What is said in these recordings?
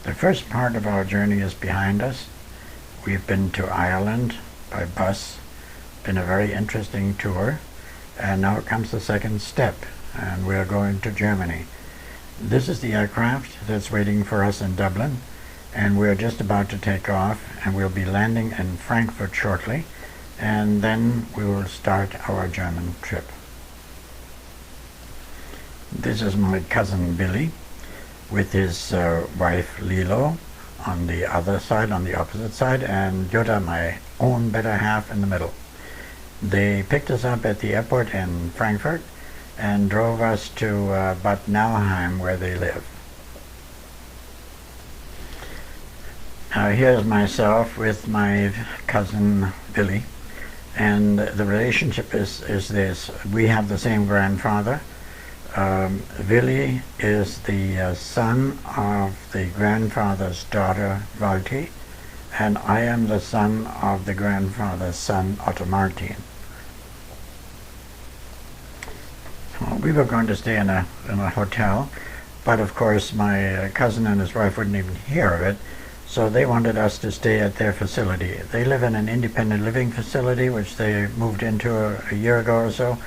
The first part of our journey is behind us. We've been to Ireland by bus. Been a very interesting tour. And now comes the second step, and we're going to Germany. This is the aircraft that's waiting for us in Dublin, and we're just about to take off, and we'll be landing in Frankfurt shortly, and then we will start our German trip. This is my cousin Billy with his wife Lilo on the other side, on the opposite side, and Jutta, my own better half, in the middle. They picked us up at the airport in Frankfurt and drove us to Bad Nauheim, where they live. Here's myself with my cousin Billy, and the relationship is this. We have the same grandfather. Willy is the son of the grandfather's daughter, Walti, and I am the son of the grandfather's son, Otto Martin. We were going to stay in a hotel, but of course my cousin and his wife wouldn't even hear of it, so they wanted us to stay at their facility. They live in an independent living facility, which they moved into a year ago or so,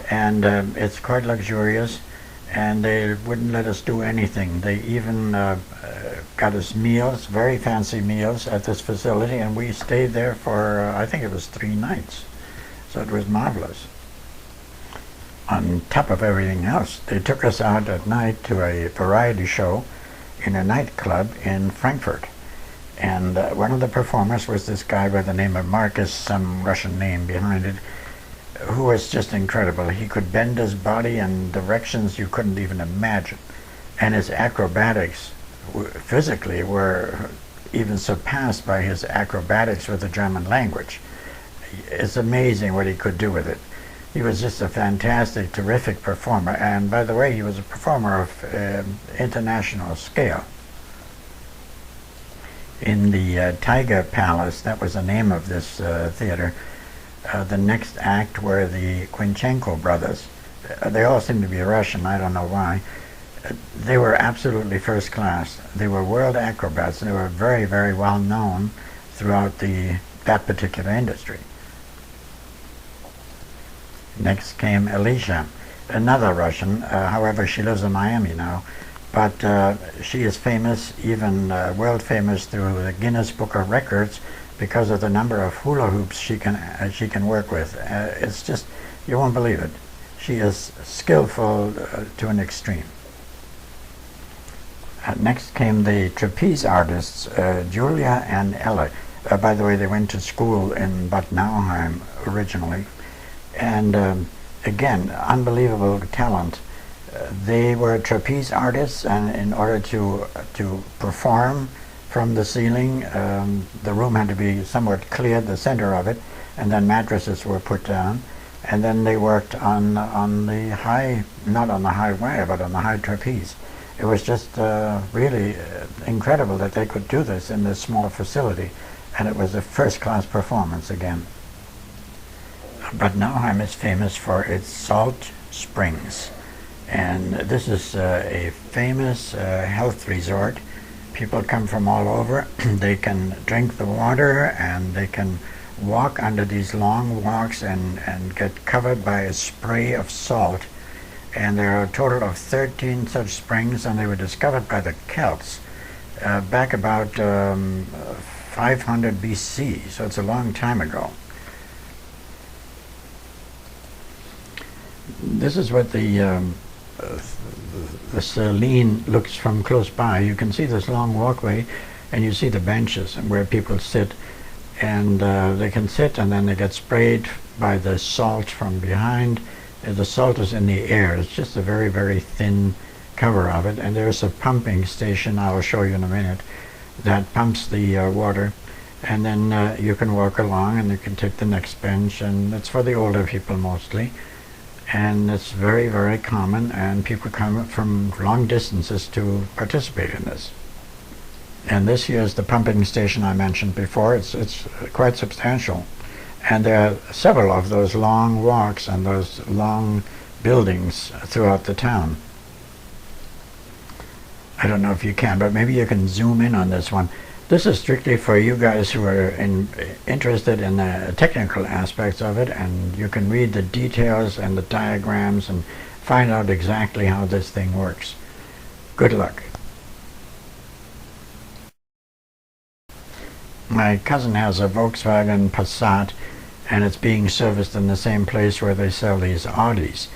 and it's quite luxurious, and they wouldn't let us do anything. They even got us meals, very fancy meals at this facility, and we stayed there for, I think it was 3 nights. So it was marvelous. On top of everything else, they took us out at night to a variety show in a nightclub in Frankfurt. And one of the performers was this guy by the name of Marcus, some Russian name behind it, who was just incredible. He could bend his body in directions you couldn't even imagine. And his acrobatics physically were even surpassed by his acrobatics with the German language. It's amazing what he could do with it. He was just a fantastic, terrific performer. And by the way, he was a performer of international scale. In the Tiger Palace, that was the name of this theater, the next act were the Quinchenko brothers. They all seem to be Russian, I don't know why. They were absolutely first class. They were world acrobats. They were very, very well known throughout that particular industry. Next came Alicia, another Russian. However, she lives in Miami now. But she is famous, even world famous, through the Guinness Book of Records because of the number of hula hoops she can work with. It's just, you won't believe it. She is skillful to an extreme. Next came the trapeze artists, Julia and Ella. By the way, they went to school in Bad Nauheim originally. And again, unbelievable talent. They were trapeze artists, and in order to perform from the ceiling, the room had to be somewhat cleared, the center of it, and then mattresses were put down, and then they worked on the high, not on the high wire, but on the high trapeze. It was just really incredible that they could do this in this small facility, and it was a first-class performance again. Bad Nauheim is famous for its salt springs. And this is a famous health resort. People come from all over. They can drink the water, and they can walk under these long walks and get covered by a spray of salt. And there are a total of 13 such springs, and they were discovered by the Celts back about 500 BC, so it's a long time ago. This is what the Saline looks from close by. You can see this long walkway, and you see the benches and where people sit, and they can sit, and then they get sprayed by the salt from behind. The salt is in the air. It's just a very, very thin cover of it, and there's a pumping station I'll show you in a minute that pumps the water, and then you can walk along and you can take the next bench, and it's for the older people mostly. And it's very, very common, and people come from long distances to participate in this. And this here is the pumping station I mentioned before. It's quite substantial. And there are several of those long walks and those long buildings throughout the town. I don't know if you can, but maybe you can zoom in on this one. This is strictly for you guys who are interested in the technical aspects of it, and you can read the details and the diagrams and find out exactly how this thing works. Good luck. My cousin has a Volkswagen Passat, and it's being serviced in the same place where they sell these Audis.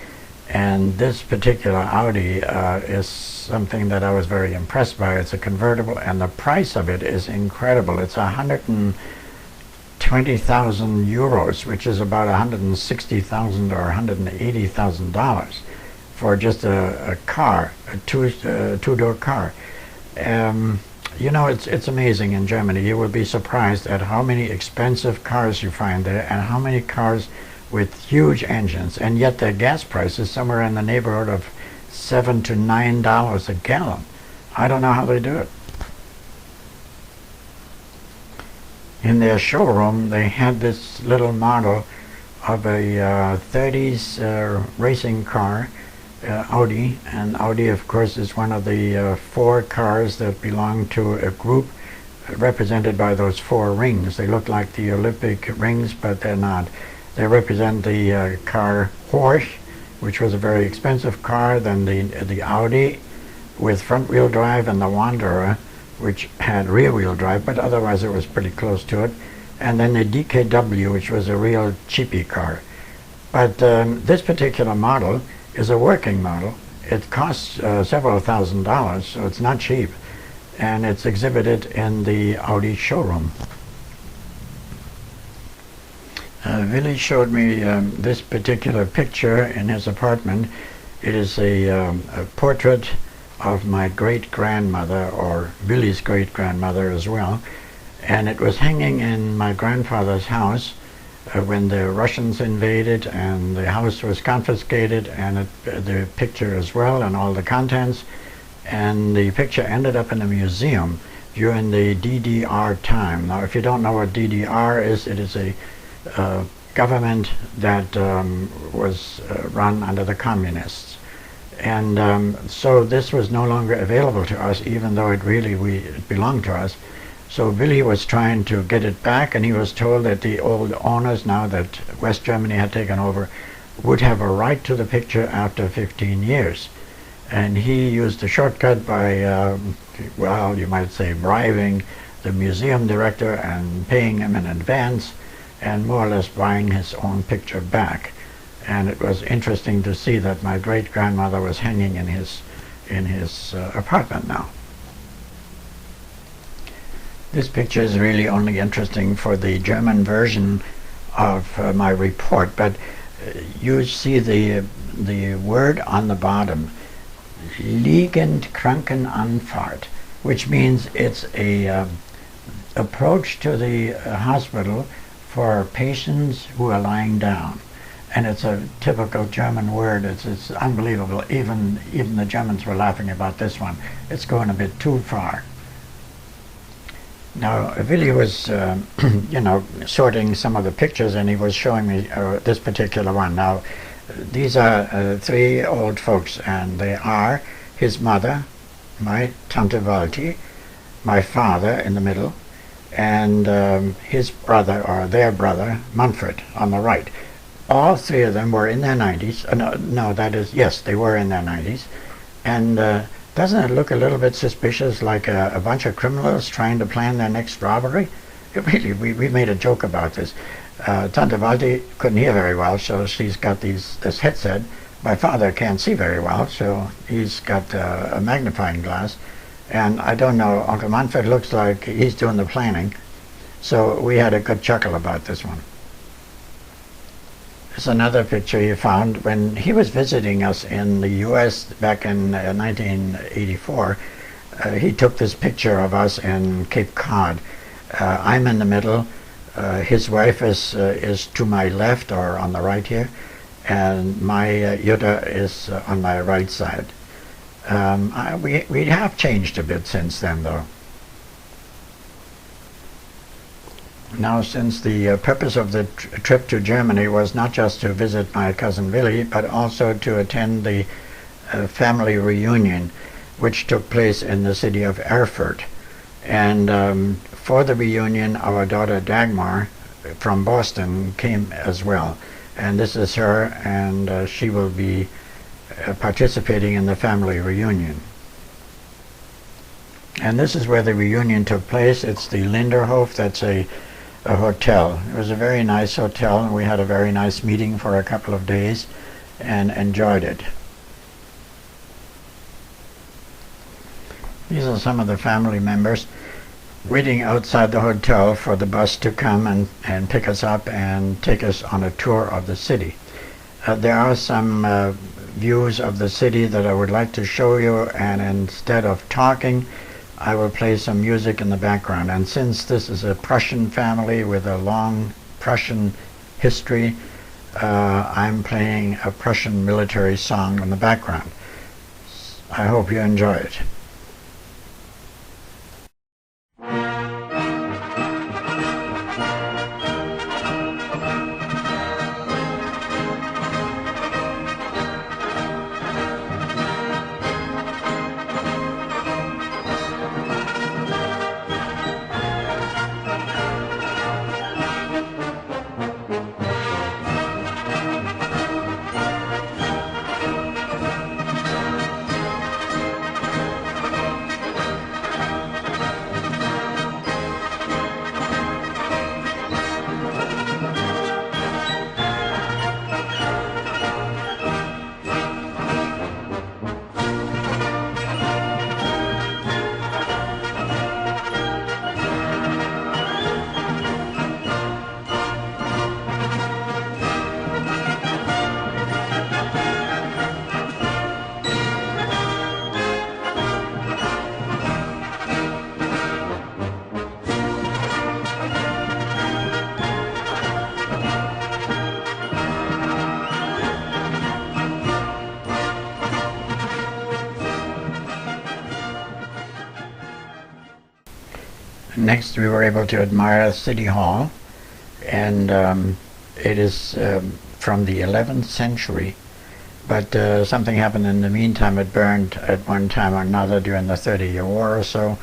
And this particular Audi is something that I was very impressed by. It's a convertible, and the price of it is incredible. It's 120,000 euros, which is about 160,000 or $180,000 for just a car, a two-door car. You know, it's amazing in Germany. You will be surprised at how many expensive cars you find there, and how many cars with huge engines, and yet their gas price is somewhere in the neighborhood of $7 to $9 a gallon. I don't know how they do it. In their showroom, they had this little model of a 30s racing car, Audi, and Audi, of course, is one of the 4 cars that belong to a group represented by those 4 rings. They look like the Olympic rings, but they're not. They represent the car Porsche, which was a very expensive car, then the Audi with front-wheel drive, and the Wanderer, which had rear-wheel drive, but otherwise it was pretty close to it, and then the DKW, which was a real cheapy car. But this particular model is a working model. It costs several $1,000s, so it's not cheap, and it's exhibited in the Audi showroom. Willy showed me this particular picture in his apartment. It is a portrait of my great-grandmother, or Willy's great-grandmother as well, and it was hanging in my grandfather's house when the Russians invaded, and the house was confiscated, and the picture as well, and all the contents, and the picture ended up in a museum during the DDR time. Now, if you don't know what DDR is, it is a government that was run under the communists, and so this was no longer available to us, even though it belonged to us. So Willy was trying to get it back, and he was told that the old owners, now that West Germany had taken over, would have a right to the picture after 15 years. And he used a shortcut by, well, you might say, bribing the museum director and paying him in advance, and more or less buying his own picture back. And it was interesting to see that my great-grandmother was hanging in his apartment now. This picture is really only interesting for the German version of my report, but you see the word on the bottom, Liegend Krankenanfahrt, which means it's a approach to the hospital for patients who are lying down. And it's a typical German word. It's unbelievable. Even the Germans were laughing about this one. It's going a bit too far. Now, Willy was, you know, sorting some of the pictures, and he was showing me this particular one. Now, these are 3 old folks, and they are his mother, my Tante Walti, my father in the middle, and his brother, or their brother, Manfred, on the right. All 3 of them were in their 90s. Yes, they were in their 90s. And doesn't it look a little bit suspicious, like a bunch of criminals trying to plan their next robbery? Really, we made a joke about this. Tante Walti couldn't hear very well, so she's got this headset. My father can't see very well, so he's got a magnifying glass. And I don't know, Uncle Manfred looks like he's doing the planning. So we had a good chuckle about this one. There's another picture he found when he was visiting us in the U.S. back in 1984. He took this picture of us in Cape Cod. I'm in the middle. His wife is to my left, or on the right here, and my Jutta is on my right side. We have changed a bit since then, though. Now, since the purpose of the trip to Germany was not just to visit my cousin Willy, but also to attend the family reunion, which took place in the city of Erfurt. And for the reunion, our daughter Dagmar from Boston came as well. And this is her, and she will be participating in the family reunion. And this is where the reunion took place. It's the Linderhof. That's a hotel. It was a very nice hotel, and we had a very nice meeting for a couple of days and enjoyed it. These are some of the family members waiting outside the hotel for the bus to come and pick us up and take us on a tour of the city. There are some views of the city that I would like to show you, and instead of talking, I will play some music in the background. And since this is a Prussian family with a long Prussian history, I'm playing a Prussian military song in the background. I hope you enjoy it. Next, we were able to admire City Hall, and it is from the 11th century, but something happened in the meantime. It burned at one time or another during the 30-year War or so,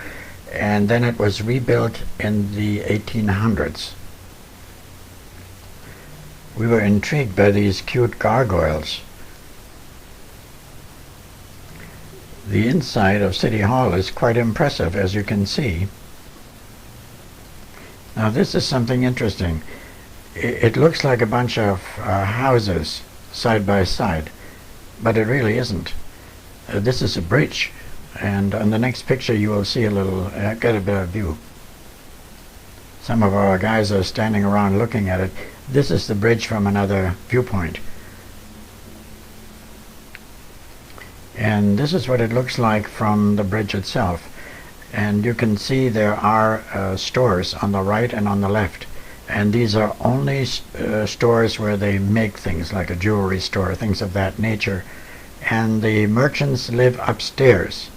and then it was rebuilt in the 1800s. We were intrigued by these cute gargoyles. The inside of City Hall is quite impressive, as you can see. Now this is something interesting. It looks like a bunch of houses side by side, but it really isn't. This is a bridge, and on the next picture you will see a little, get a better view. Some of our guys are standing around looking at it. This is the bridge from another viewpoint. And this is what it looks like from the bridge itself. And you can see there are stores on the right and on the left. And these are only stores where they make things, like a jewelry store, things of that nature. And the merchants live upstairs.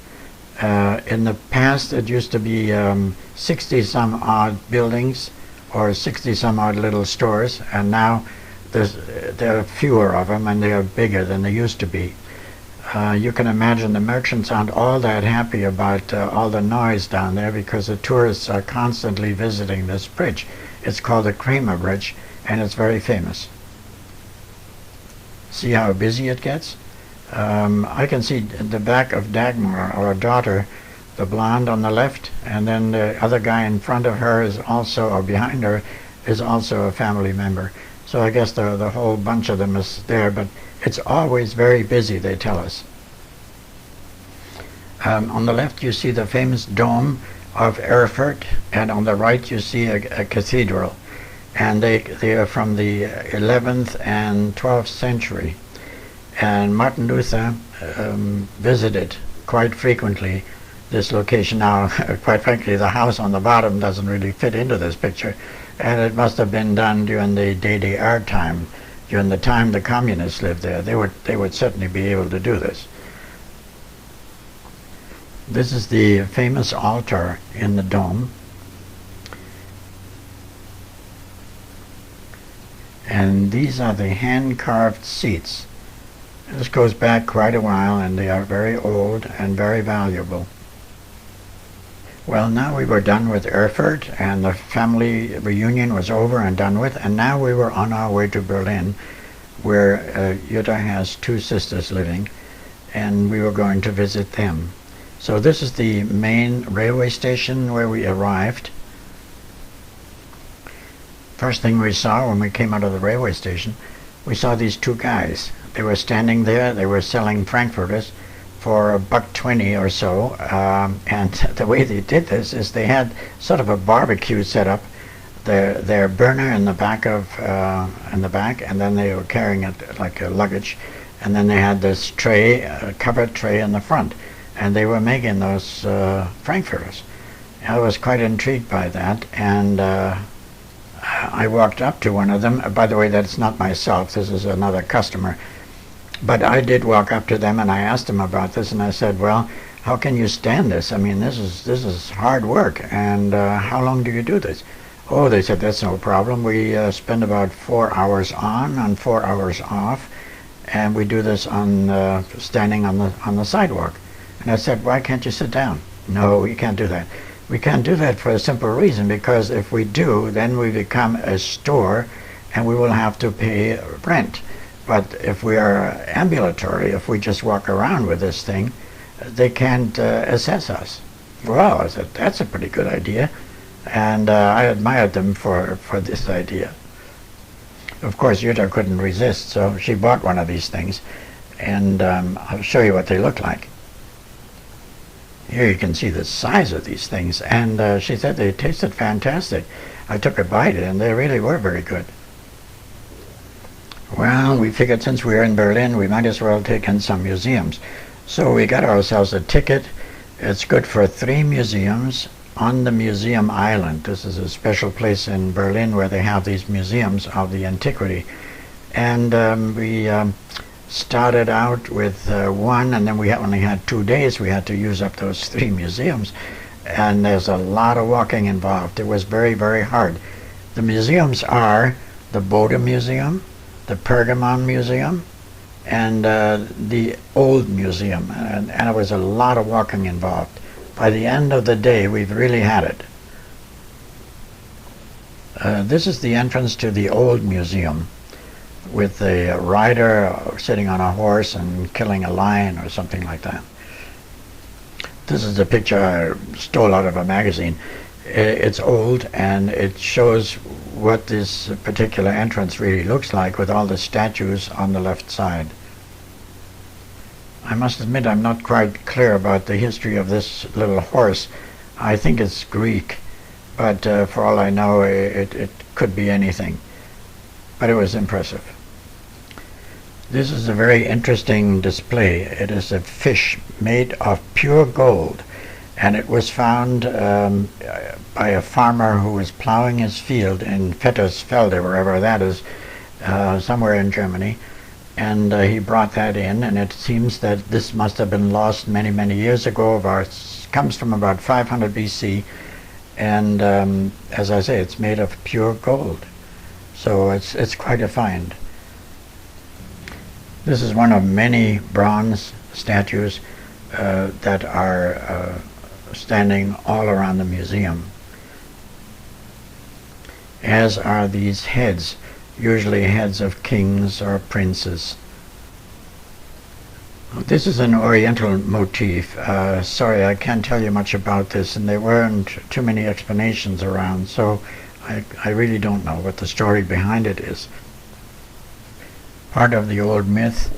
In the past, it used to be 60-some-odd buildings or 60-some-odd little stores, and now there are fewer of them, and they are bigger than they used to be. You can imagine the merchants aren't all that happy about all the noise down there, because the tourists are constantly visiting this bridge. It's called the Kramer Bridge, and it's very famous. See how busy it gets? I can see the back of Dagmar, our daughter, the blonde on the left, and then the other guy in front of her is also, or behind her, is also a family member. So I guess the whole bunch of them is there, but it's always very busy, they tell us. On the left you see the famous dome of Erfurt, and on the right you see a cathedral. And they are from the 11th and 12th century. And Martin Luther visited quite frequently this location. Now, quite frankly, the house on the bottom doesn't really fit into this picture, and it must have been done during the DDR time. During the time the communists lived there, they would certainly be able to do this. This is the famous altar in the dome. And these are the hand-carved seats This goes back quite a while, and they are very old and very valuable. Well, now we were done with Erfurt, and the family reunion was over and done with, and now we were on our way to Berlin, where Jutta has two sisters living, and we were going to visit them. So this is the main railway station where we arrived. First thing we saw when we came out of the railway station, we saw these two guys. They were standing there, they were selling frankfurters for $1.20 or so, and the way they did this is they had sort of a barbecue set up, their burner in the back and then they were carrying it like a luggage, and then they had this tray, a covered tray in the front, and they were making those frankfurters. I was quite intrigued by that, and I walked up to one of them. By the way, that's not myself, this is another customer. But I did walk up to them and I asked them about this, and I said, well, how can you stand this? I mean, this is hard work, and how long do you do this? Oh, they said, that's no problem. We spend about 4 hours on and 4 hours off, and we do this on standing on the sidewalk. And I said, why can't you sit down? No, we can't do that. We can't do that for a simple reason, because if we do, then we become a store and we will have to pay rent. But if we are ambulatory, if we just walk around with this thing, they can't assess us. Well, I said, that's a pretty good idea. And I admired them for this idea. Of course, Jutta couldn't resist, so she bought one of these things. And I'll show you what they look like. Here you can see the size of these things. And she said they tasted fantastic. I took a bite, and they really were very good. Well, we figured since we were in Berlin, we might as well take in some museums. So we got ourselves a ticket. It's good for 3 museums on the Museum Island. This is a special place in Berlin where they have these museums of the antiquity. And we started out with one, and then we only had 2 days. We had to use up those 3 museums. And there's a lot of walking involved. It was very, very hard. The museums are the Bode Museum, the Pergamon Museum, and the Old Museum, and there was a lot of walking involved. By the end of the day, we've really had it. This is the entrance to the Old Museum, with the rider sitting on a horse and killing a lion or something like that. This is a picture I stole out of a magazine. It's old, and it shows what this particular entrance really looks like, with all the statues on the left side. I must admit I'm not quite clear about the history of this little horse. I think it's Greek, but for all I know it could be anything. But it was impressive. This is a very interesting display. It is a fish made of pure gold, and it was found by a farmer who was plowing his field in Vettersfelde, wherever that is, somewhere in Germany, and he brought that in, and it seems that this must have been lost many, many years ago. Comes from about 500 BC, and as I say, it's made of pure gold, so it's quite a find. This is one of many bronze statues that are standing all around the museum, as are these heads, usually heads of kings or princes. This is an oriental motif. Sorry, I can't tell you much about this, and there weren't too many explanations around, so I really don't know what the story behind it is. Part of the old myth,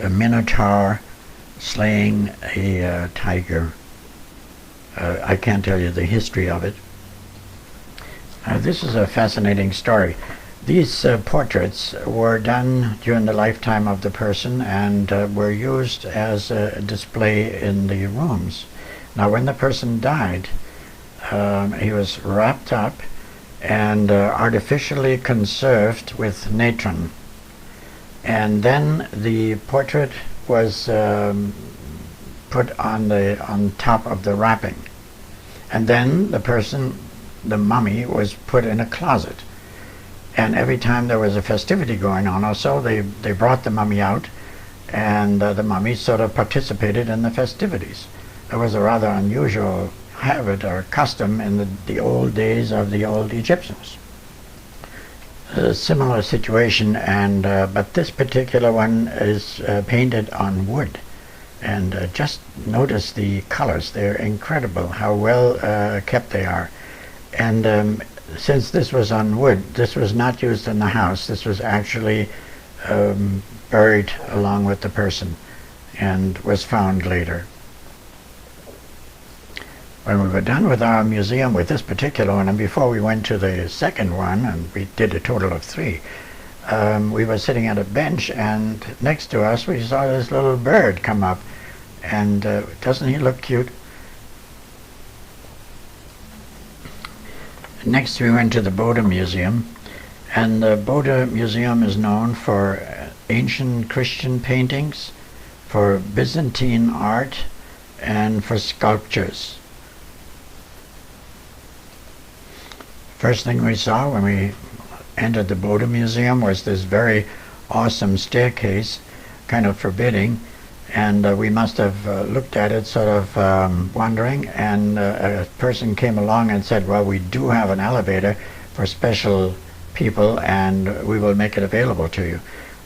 a minotaur slaying a tiger. I can't tell you the history of it. This is a fascinating story. These portraits were done during the lifetime of the person and were used as a display in the rooms. Now, when the person died, he was wrapped up and artificially conserved with natron. And then the portrait was put on top of the wrapping. And then the mummy, was put in a closet. And every time there was a festivity going on or so, they brought the mummy out, and the mummies sort of participated in the festivities. It was a rather unusual habit or custom in the old days of the old Egyptians. A similar situation, and but this particular one is painted on wood. And just notice the colors. They're incredible how well kept they are. And since this was on wood, this was not used in the house. This was actually buried along with the person and was found later. When we were done with our museum with this particular one, and before we went to the second one, and we did a total of 3, we were sitting at a bench, and next to us we saw this little bird come up, and doesn't he look cute? Next we went to the Bode Museum, and the Bode Museum is known for ancient Christian paintings, for Byzantine art, and for sculptures. First thing we saw when we entered the Bode Museum was this very awesome staircase, kind of forbidding, and we must have looked at it sort of wondering, and a person came along and said, well, we do have an elevator for special people and we will make it available to you.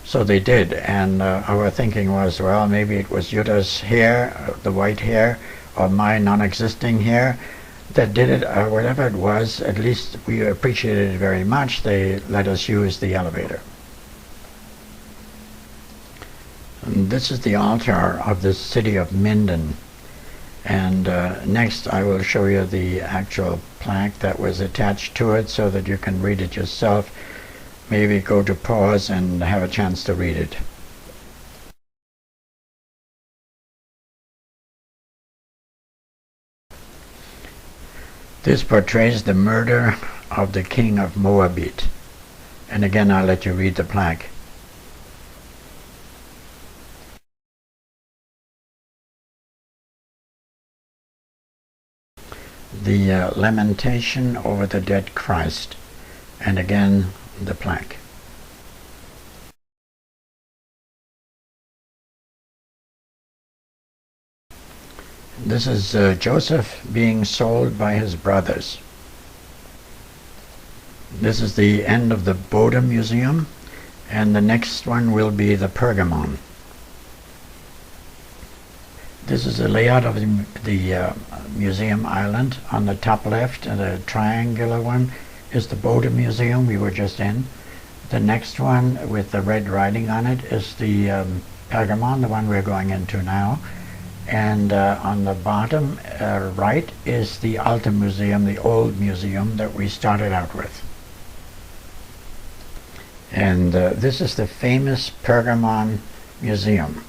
So they did, and our thinking was, well, maybe it was Yutta's hair, the white hair, or my non-existing hair that did it, or whatever it was. At least we appreciated it very much. They let us use the elevator. And this is the altar of the city of Minden. And next I will show you the actual plaque that was attached to it so that you can read it yourself. Maybe go to pause and have a chance to read it. This portrays the murder of the king of Moabit. And again, I'll let you read the plaque. The lamentation over the dead Christ. And again, the plaque. This is Joseph being sold by his brothers. This is the end of the Bode Museum, and the next one will be the Pergamon. This is a layout of the museum island. On the top left, the triangular one, is the Bode Museum we were just in. The next one with the red writing on it is the Pergamon, the one we're going into now. And on the bottom right is the Alte Museum, the old museum that we started out with. And this is the famous Pergamon Museum.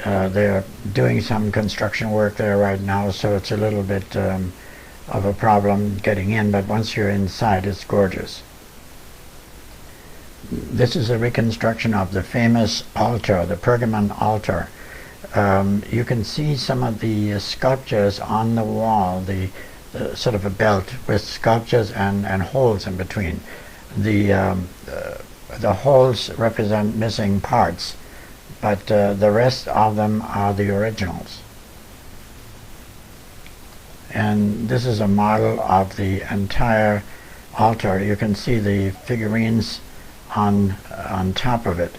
They're doing some construction work there right now, so it's a little bit of a problem getting in, but once you're inside, it's gorgeous. This is a reconstruction of the famous altar, the Pergamon altar. You can see some of the sculptures on the wall, the sort of a belt with sculptures and holes in between. The holes represent missing parts, but the rest of them are the originals. And this is a model of the entire altar. You can see the figurines on top of it.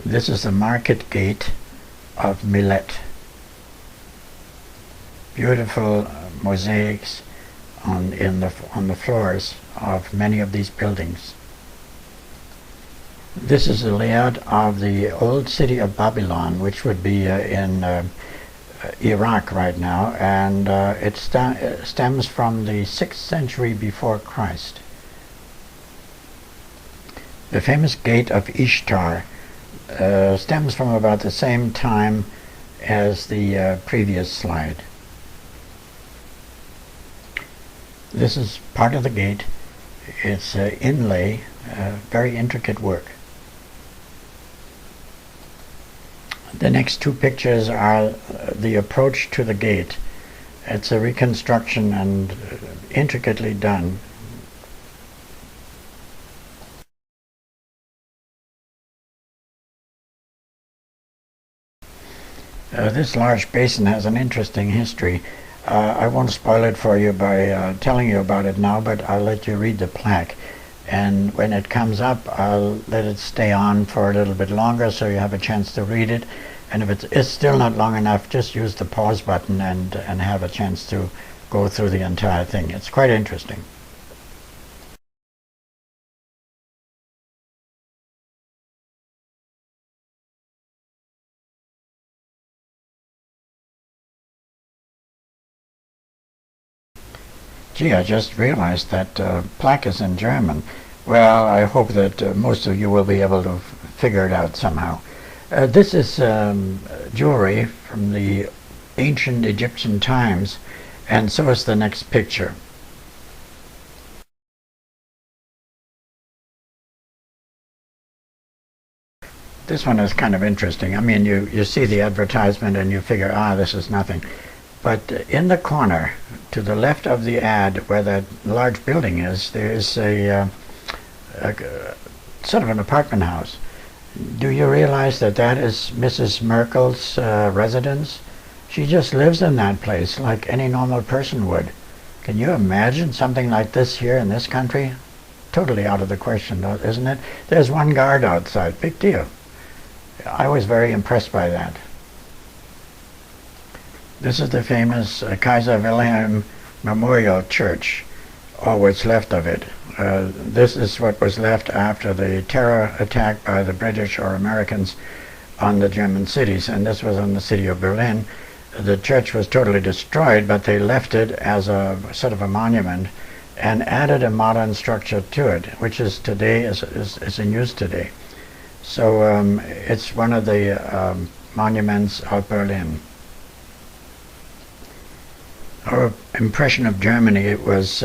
This is the market gate of Millet. Beautiful mosaics on the floors of many of these buildings. This is a layout of the old city of Babylon, which would be in Iraq right now, and it stems from the 6th century before Christ. The famous gate of Ishtar stems from about the same time as the previous slide. This is part of the gate. It's inlay, very intricate work. The next 2 pictures are the approach to the gate. It's a reconstruction and intricately done. This large basin has an interesting history. I won't spoil it for you by telling you about it now, but I'll let you read the plaque. And when it comes up, I'll let it stay on for a little bit longer so you have a chance to read it. And if it's still not long enough, just use the pause button and have a chance to go through the entire thing. It's quite interesting. Gee, I just realized that plaque is in German. Well, I hope that most of you will be able to figure it out somehow. This is jewelry from the ancient Egyptian times, and so is the next picture. This one is kind of interesting. I mean, you see the advertisement and you figure, this is nothing. But in the corner, to the left of the ad, where that large building is, there is a sort of an apartment house. Do you realize that that is Mrs. Merkel's residence? She just lives in that place like any normal person would. Can you imagine something like this here in this country? Totally out of the question, though, isn't it? There's one guard outside. Big deal. I was very impressed by that. This is the famous Kaiser Wilhelm Memorial Church, or what's left of it. This is what was left after the terror attack by the British or Americans on the German cities, and this was on the city of Berlin. The church was totally destroyed, but they left it as a sort of a monument and added a modern structure to it, which is today is in use today. So it's one of the monuments of Berlin. Our impression of Germany, it was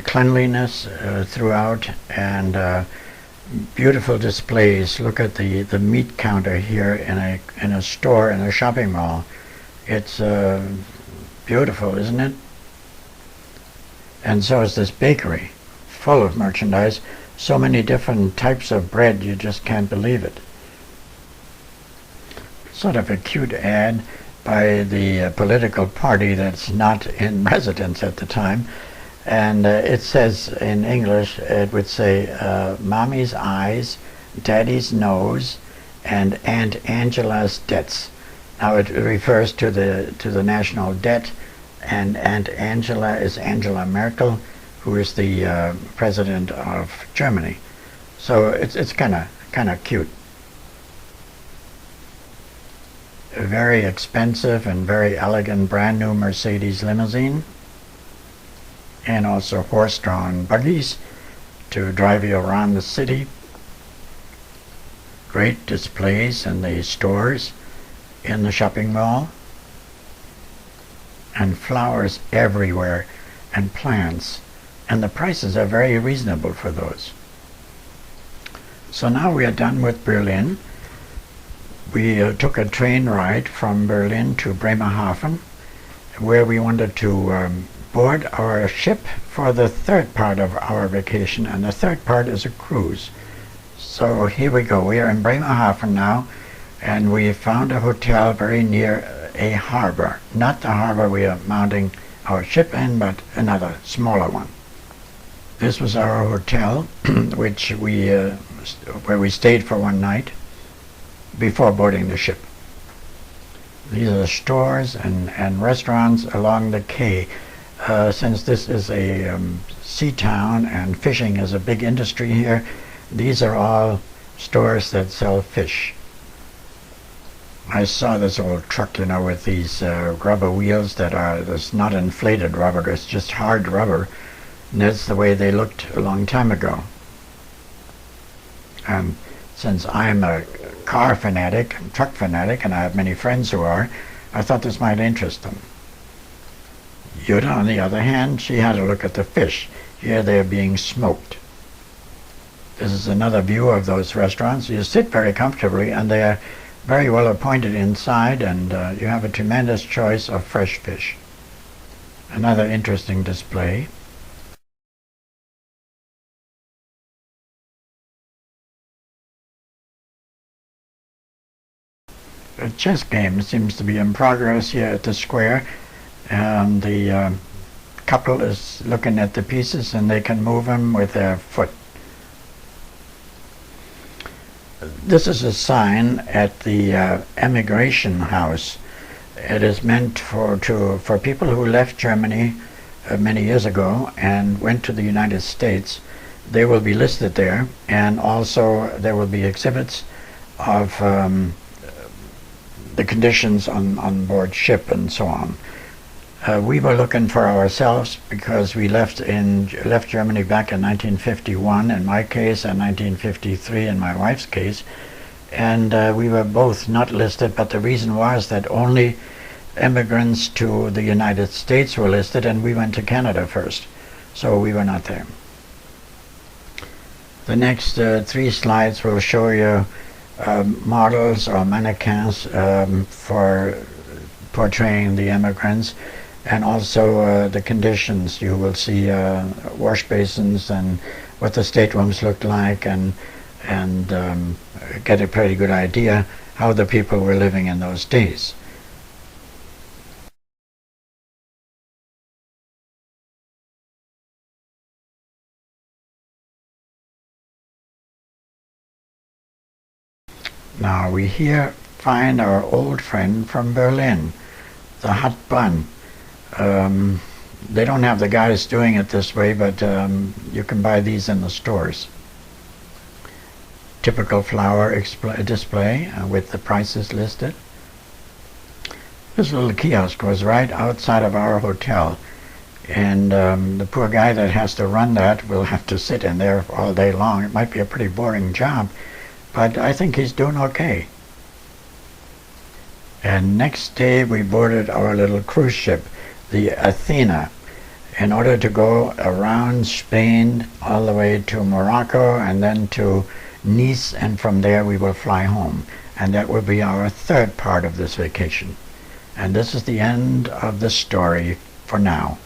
cleanliness throughout, and beautiful displays. Look at the meat counter here in a store in a shopping mall. It's beautiful, isn't it? And so is this bakery, full of merchandise. So many different types of bread, you just can't believe it. Sort of a cute ad by the political party that's not in residence at the time. And it says in English, it would say, Mommy's eyes, Daddy's nose, and Aunt Angela's debts. Now it refers to the national debt, and Aunt Angela is Angela Merkel, who is the president of Germany. So it's kind of cute. A very expensive and very elegant brand new Mercedes limousine, and also horse-drawn buggies to drive you around the city. Great displays in the stores, in the shopping mall, and flowers everywhere, and plants, and the prices are very reasonable for those. So now we are done with Berlin. We took a train ride from Berlin to Bremerhaven, where we wanted to board our ship for the third part of our vacation, and the third part is a cruise. So here we go. We are in Bremerhaven now, and we found a hotel very near a harbor. Not the harbor we are mounting our ship in, but another smaller one. This was our hotel, which where we stayed for one night before boarding the ship. These are the stores and restaurants along the quay. Since this is a sea town and fishing is a big industry here, these are all stores that sell fish. I saw this old truck, with these rubber wheels that's not inflated rubber, it's just hard rubber. And that's the way they looked a long time ago. And since I'm a car fanatic, truck fanatic, and I have many friends who are, I thought this might interest them. Yuta, on the other hand, she had a look at the fish. Here they are being smoked. This is another view of those restaurants. You sit very comfortably, and they are very well appointed inside, and you have a tremendous choice of fresh fish. Another interesting display. a chess game seems to be in progress here at the square, and the couple is looking at the pieces and they can move them with their foot. This is a sign at the emigration house. It is meant for people who left Germany many years ago and went to the United States. They will be listed there, and also there will be exhibits of the conditions on board ship and so on. We were looking for ourselves because we left Germany back in 1951 in my case, and 1953 in my wife's case, and we were both not listed, but the reason was that only immigrants to the United States were listed, and we went to Canada first, so we were not there. The next 3 slides will show you models or mannequins for portraying the immigrants, and also the conditions. You will see wash basins and what the staterooms looked like, and get a pretty good idea how the people were living in those days. Now we here find our old friend from Berlin, the hot bun. They don't have the guys doing it this way, but you can buy these in the stores. Typical flower display with the prices listed. This little kiosk was right outside of our hotel, and the poor guy that has to run that will have to sit in there all day long. It might be a pretty boring job, but I think he's doing okay. And next day we boarded our little cruise ship, the Athena, in order to go around Spain all the way to Morocco and then to Nice, and from there we will fly home. And that will be our 3rd part of this vacation. And this is the end of the story for now.